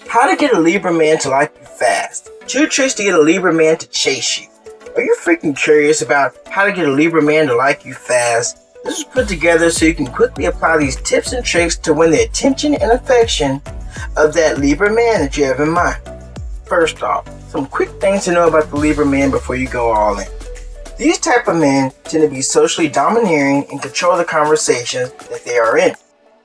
How to get a Libra man to like you fast. 2 tricks to get a Libra man to chase you. Are you freaking curious about how to get a Libra man to like you fast? This was put together so you can quickly apply these tips and tricks to win the attention and affection of that Libra man that you have in mind. First off, some quick things to know about the Libra man before you go all in. These type of men tend to be socially domineering and control the conversations that they are in.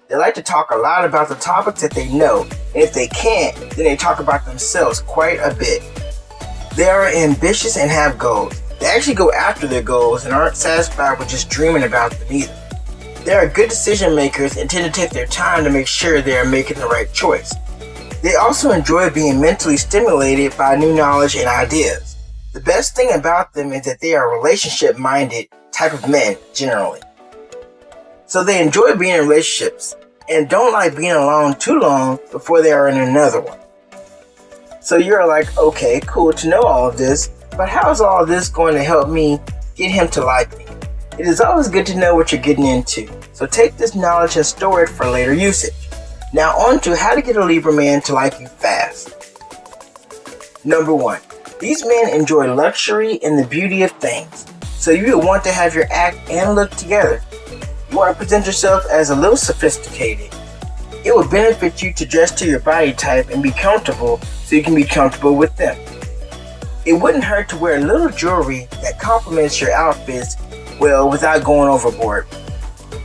They like to talk a lot about the topics that they know, and if they can't, then they talk about themselves quite a bit. They are ambitious and have goals. They actually go after their goals and aren't satisfied with just dreaming about them either. They are good decision makers and tend to take their time to make sure they are making the right choice. They also enjoy being mentally stimulated by new knowledge and ideas. The best thing about them is that they are relationship-minded type of men generally. So they enjoy being in relationships and don't like being alone too long before they are in another one. So you're like, okay, cool to know all of this, but how is all of this going to help me get him to like me? It is always good to know what you're getting into, so take this knowledge and store it for later usage. Now on to how to get a Libra man to like you fast. Number 1, these men enjoy luxury and the beauty of things, so you will want to have your act and look together. You want to present yourself as a little sophisticated. It will benefit you to dress to your body type and be comfortable so you can be comfortable with them. It wouldn't hurt to wear a little jewelry that complements your outfits well without going overboard.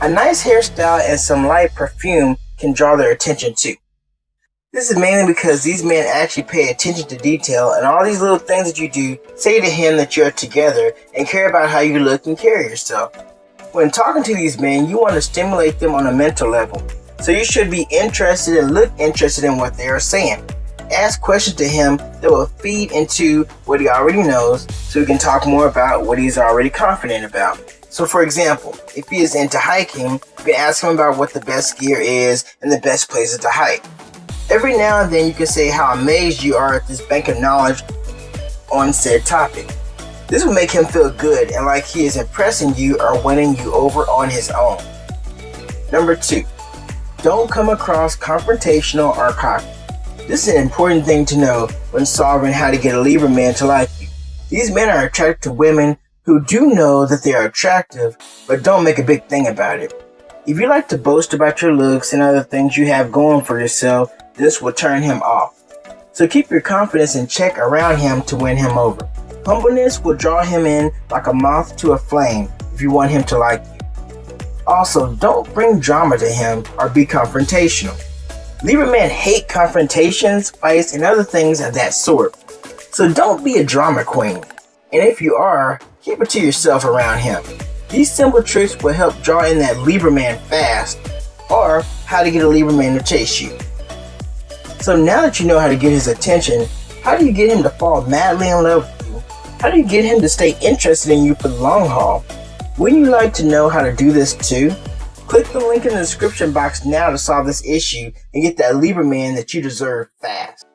A nice hairstyle and some light perfume can draw their attention too. This is mainly because these men actually pay attention to detail, and all these little things that you do say to him that you're together and care about how you look and carry yourself. When talking to these men, you want to stimulate them on a mental level, so you should be interested and look interested in what they are saying. Ask questions to him that will feed into what he already knows, so he can talk more about what he's already confident about. So for example, if he is into hiking, you can ask him about what the best gear is and the best places to hike. Every now and then you can say how amazed you are at this bank of knowledge on said topic. This will make him feel good and like he is impressing you or winning you over on his own. Number 2, don't come across confrontational or cocky. This is an important thing to know when solving how to get a Libra man to like you. These men are attracted to women who do know that they are attractive, but don't make a big thing about it. If you like to boast about your looks and other things you have going for yourself, this will turn him off. So keep your confidence in check around him to win him over. Humbleness will draw him in like a moth to a flame if you want him to like you. Also, don't bring drama to him or be confrontational. Libra men hate confrontations, fights, and other things of that sort. So don't be a drama queen. And if you are, keep it to yourself around him. These simple tricks will help draw in that Libra man fast, or how to get a Libra man to chase you. So now that you know how to get his attention, how do you get him to fall madly in love with you? How do you get him to stay interested in you for the long haul? Wouldn't you like to know how to do this too? Click the link in the description box now to solve this issue and get that Libra man that you deserve fast.